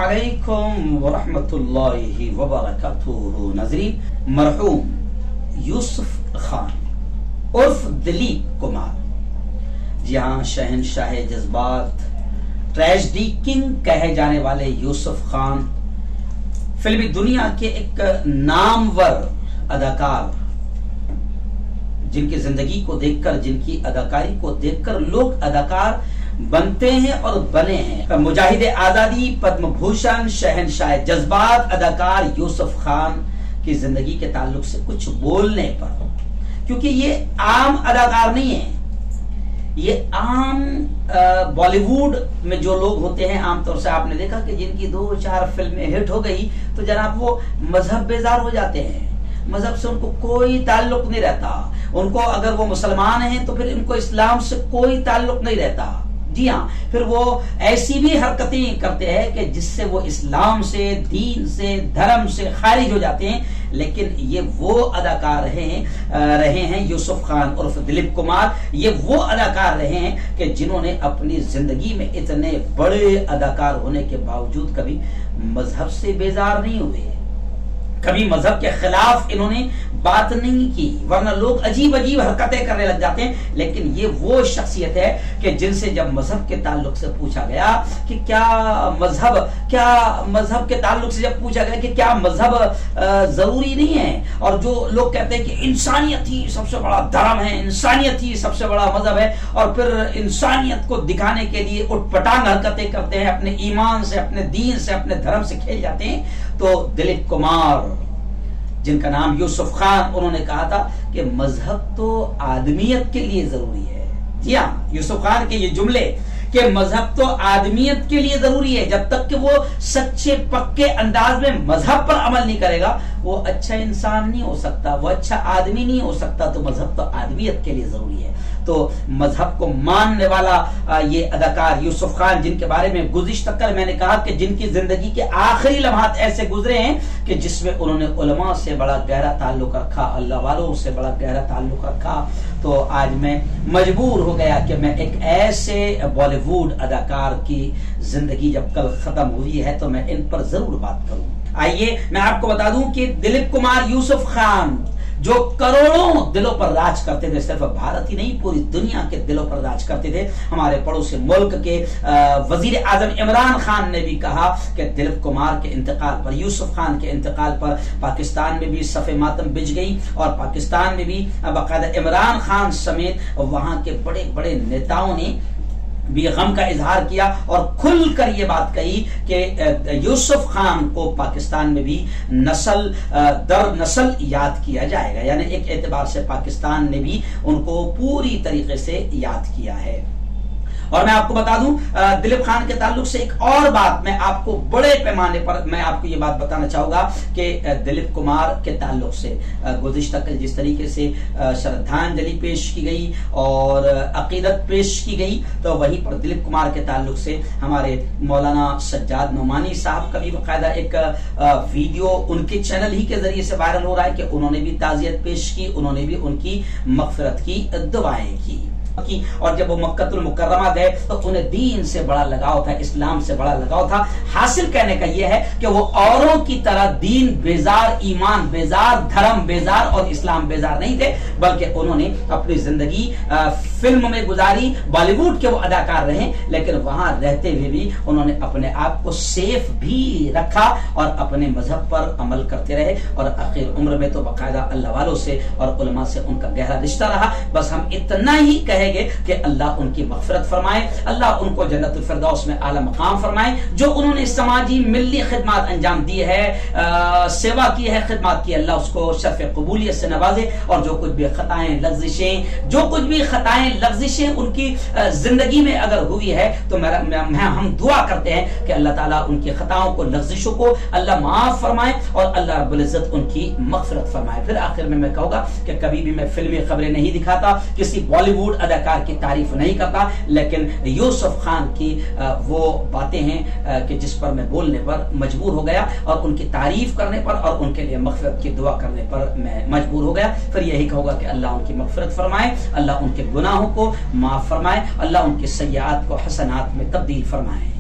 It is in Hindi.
अस्सलामुअलैकुम वरहमतुल्लाहि वबरकातुहू। नाज़रीन, मरहूम यूसुफ खान उर्फ दिलीप कुमार, जी हाँ, शहंशाह जज्बात, ट्रेजेडी किंग कहे जाने वाले यूसुफ खान फिल्मी दुनिया के एक नामवर अदाकार, जिनकी जिंदगी को देखकर, जिनकी अदाकारी को देखकर लोग अदाकार बनते हैं और बने हैं। मुजाहिद आजादी, पद्म भूषण, शहंशाह जज्बात अदाकार यूसुफ खान की जिंदगी के ताल्लुक से कुछ बोलने पर, क्योंकि ये आम अदाकार नहीं है, ये आम बॉलीवुड में जो लोग होते हैं, आमतौर से आपने देखा कि जिनकी 2-4 फिल्में हिट हो गई तो जनाब वो मजहब बेजार हो जाते हैं। मजहब से उनको कोई ताल्लुक नहीं रहता। उनको, अगर वो मुसलमान हैं तो फिर उनको इस्लाम से कोई ताल्लुक नहीं रहता। जी हाँ, फिर वो ऐसी भी हरकतें करते हैं कि जिससे वो इस्लाम से, दीन से, धर्म से खारिज हो जाते हैं। लेकिन ये वो अदाकार रहे हैं यूसुफ खान उर्फ दिलीप कुमार, ये वो अदाकार रहे हैं कि जिन्होंने अपनी जिंदगी में इतने बड़े अदाकार होने के बावजूद कभी मजहब से बेजार नहीं हुए, कभी मजहब के खिलाफ इन्होंने बात नहीं की, वरना लोग अजीब अजीब हरकतें करने लग जाते हैं। लेकिन ये वो शख्सियत है कि जिनसे जब मजहब के ताल्लुक से पूछा गया कि क्या मजहब के ताल्लुक से जब पूछा गया कि क्या मजहब जरूरी नहीं है, और जो लोग कहते हैं कि इंसानियत ही सबसे बड़ा धर्म है, इंसानियत ही सबसे बड़ा मजहब है, और फिर इंसानियत को दिखाने के लिए उठपटांग हरकतें करते हैं, अपने ईमान से, अपने दीन से, अपने धर्म से खेल जाते हैं। तो दिलीप कुमार, जिनका नाम यूसुफ खान, उन्होंने कहा था कि मजहब तो आदमियत के लिए जरूरी है। जी हाँ, यूसुफ खान के ये जुमले कि मजहब तो आदमियत के लिए जरूरी है, जब तक कि वो सच्चे पक्के अंदाज में मजहब पर अमल नहीं करेगा वो अच्छा इंसान नहीं हो सकता, वो अच्छा आदमी नहीं हो सकता। तो मजहब तो आदमियत के लिए जरूरी है। तो मजहब को मानने वाला ये अदाकार यूसुफ खान, जिनके बारे में गुज़िश्ता कल मैंने कहा कि जिनकी जिंदगी के आखिरी लम्हात ऐसे गुजरे हैं कि जिसमें उन्होंने उलमा से बड़ा गहरा ताल्लुक रखा, अल्लाह वालों से बड़ा गहरा ताल्लुक रखा। तो आज मैं मजबूर हो गया कि मैं एक ऐसे बॉलीवुड अदाकार की जिंदगी जब कल खत्म हुई है तो मैं इन पर जरूर बात करूं। आइए मैं आपको बता दूं कि दिलीप कुमार यूसुफ खान, जो करोड़ों दिलों पर राज करते थे, सिर्फ भारत ही नहीं पूरी दुनिया के दिलों पर राज करते थे। हमारे पड़ोसी मुल्क के वजीर आजम इमरान खान ने भी कहा कि दिलीप कुमार के इंतकाल पर, यूसुफ खान के इंतकाल पर पाकिस्तान में भी सफ़े मातम बिछ गई, और पाकिस्तान में भी बाकायदा इमरान खान समेत वहां के बड़े बड़े नेताओं ने भी गम का इजहार किया और खुलकर ये बात कही कि यूसुफ खान को पाकिस्तान में भी नस्ल दर नस्ल याद किया जाएगा। यानी एक एतबार से पाकिस्तान ने भी उनको पूरी तरीके से याद किया है। और मैं आपको बता दूं, दिलीप खान के ताल्लुक से एक और बात मैं आपको बड़े पैमाने पर मैं आपको ये बात बताना चाहूंगा कि दिलीप कुमार के ताल्लुक से गुज़िश्ता कल जिस तरीके से श्रद्धांजलि पेश की गई और अकीदत पेश की गई, तो वहीं पर दिलीप कुमार के ताल्लुक से हमारे मौलाना सज्जाद नोमानी साहब का भी बाकायदा एक वीडियो उनके चैनल ही के जरिए से वायरल हो रहा है कि उन्होंने भी ताज़ियत पेश की, उन्होंने भी उनकी मग़फ़िरत की दुआएं की। और जब वो मक्कतुल मुकर्रमा गए तो उन्हें दीन से बड़ा लगाव था, इस्लाम से बड़ा लगाव था। हासिल कहने का यह है कि वो औरों की तरह दीन बेजार, ईमान बेजार, धर्म बेजार और इस्लाम बेजार नहीं थे, बल्कि उन्होंने अपनी जिंदगी फिल्म में गुजारी। बॉलीवुड के वो अदाकार रहे, लेकिन वहां रहते हुए भी उन्होंने अपने आप को सेफ भी रखा और अपने मजहब पर अमल करते रहे। और आखिर उम्र में तो बाकायदा अल्लाह वालों से और उलमा से उनका गहरा रिश्ता रहा। बस हम इतना ही कहेंगे कि अल्लाह उनकी मग़फ़िरत फरमाए, अल्लाह उनको जन्नतुल फिरदौस में आला मकाम फरमाए। जो उन्होंने समाजी मिल्ली खिदमत अंजाम दी है, सेवा की है, खिदमत की, अल्लाह उसको शर्फ़ क़बूलियत से नवाजे। और जो कुछ भी खताएं लग़्ज़िशें उनकी जिंदगी में अगर हुई है तो हम दुआ करते हैं कि अल्लाह ताला उनकी खताओं को, लग़्ज़िशों को अल्लाह माफ फरमाए और अल्लाह रब्बुल इज़्ज़त उनकी मग़फ़िरत फरमाए। फिर आखिर में मैं कहूँगा कि कभी भी मैं फिल्मी खबरें नहीं दिखाता, किसी बॉलीवुड अदाकार की तारीफ नहीं करता, लेकिन यूसुफ खान की वो बातें हैं कि जिस पर मैं बोलने पर मजबूर हो गया और उनकी तारीफ करने पर और उनके लिए मग़फ़िरत की दुआ करने पर मैं मजबूर हो गया। फिर यही कहूँगा कि अल्लाह उनकी मग़फ़िरत फरमाए, अल्लाह उनके गुनाहों को माफ फरमाए, अल्लाह उनके सय्यात को हसनात में तब्दील फरमाए।